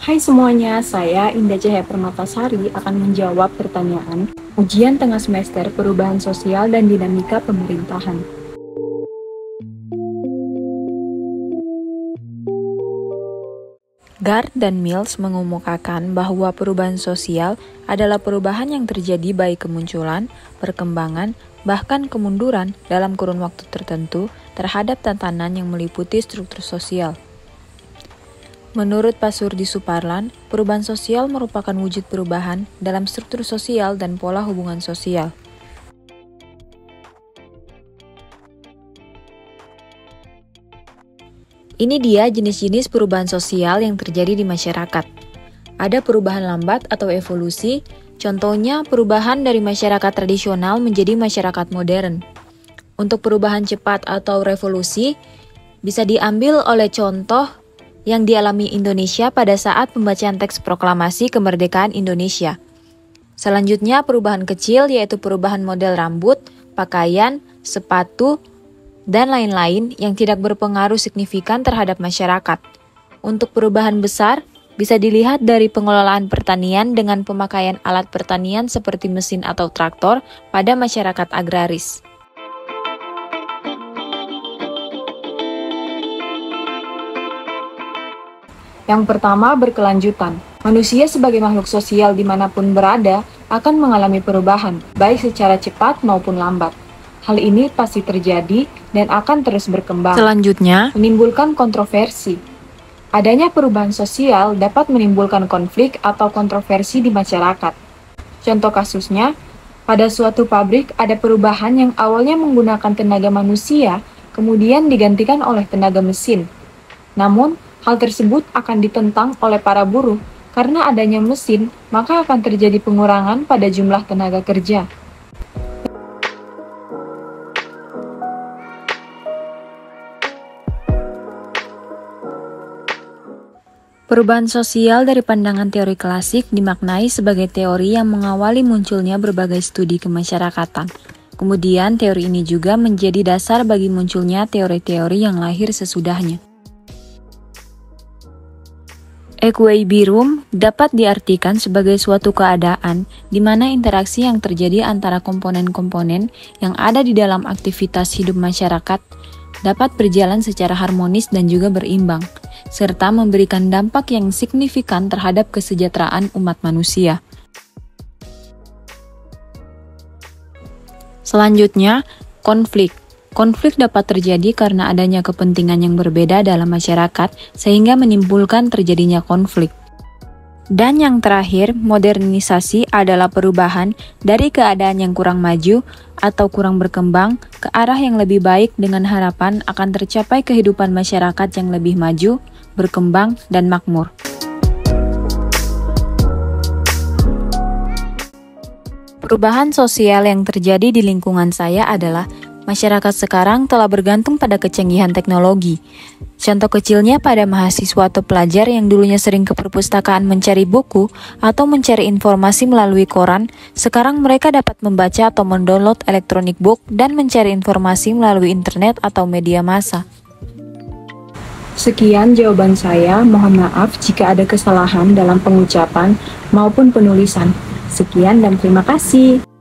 Hai semuanya, saya Indah Cahaya Permatasari akan menjawab pertanyaan ujian tengah semester perubahan sosial dan dinamika pemerintahan. Gard dan Mills mengemukakan bahwa perubahan sosial adalah perubahan yang terjadi baik kemunculan, perkembangan, bahkan kemunduran dalam kurun waktu tertentu terhadap tatanan yang meliputi struktur sosial. Menurut Pak Surdi Suparlan, perubahan sosial merupakan wujud perubahan dalam struktur sosial dan pola hubungan sosial. Ini dia jenis-jenis perubahan sosial yang terjadi di masyarakat. Ada perubahan lambat atau evolusi, contohnya perubahan dari masyarakat tradisional menjadi masyarakat modern. Untuk perubahan cepat atau revolusi, bisa diambil oleh contoh yang dialami Indonesia pada saat pembacaan teks proklamasi kemerdekaan Indonesia. Selanjutnya perubahan kecil yaitu perubahan model rambut, pakaian, sepatu, dan lain-lain yang tidak berpengaruh signifikan terhadap masyarakat. Untuk perubahan besar, bisa dilihat dari pengelolaan pertanian dengan pemakaian alat pertanian seperti mesin atau traktor pada masyarakat agraris. Yang pertama, berkelanjutan. Manusia sebagai makhluk sosial dimanapun berada akan mengalami perubahan, baik secara cepat maupun lambat. Hal ini pasti terjadi dan akan terus berkembang. Selanjutnya, menimbulkan kontroversi. Adanya perubahan sosial dapat menimbulkan konflik atau kontroversi di masyarakat. Contoh kasusnya, pada suatu pabrik ada perubahan yang awalnya menggunakan tenaga manusia, kemudian digantikan oleh tenaga mesin. Namun, hal tersebut akan ditentang oleh para buruh karena adanya mesin, maka akan terjadi pengurangan pada jumlah tenaga kerja. perubahan sosial dari pandangan teori klasik dimaknai sebagai teori yang mengawali munculnya berbagai studi kemasyarakatan. Kemudian teori ini juga menjadi dasar bagi munculnya teori-teori yang lahir sesudahnya. Equilibrium dapat diartikan sebagai suatu keadaan di mana interaksi yang terjadi antara komponen-komponen yang ada di dalam aktivitas hidup masyarakat dapat berjalan secara harmonis dan juga berimbang, serta memberikan dampak yang signifikan terhadap kesejahteraan umat manusia. Selanjutnya, konflik. Konflik dapat terjadi karena adanya kepentingan yang berbeda dalam masyarakat sehingga menimbulkan terjadinya konflik. Dan yang terakhir, modernisasi adalah perubahan dari keadaan yang kurang maju atau kurang berkembang ke arah yang lebih baik dengan harapan akan tercapai kehidupan masyarakat yang lebih maju, berkembang, dan makmur. Perubahan sosial yang terjadi di lingkungan saya adalah masyarakat sekarang telah bergantung pada kecanggihan teknologi. Contoh kecilnya pada mahasiswa atau pelajar yang dulunya sering ke perpustakaan mencari buku atau mencari informasi melalui koran, sekarang mereka dapat membaca atau mendownload electronic book dan mencari informasi melalui internet atau media massa. Sekian jawaban saya, mohon maaf jika ada kesalahan dalam pengucapan maupun penulisan. Sekian dan terima kasih.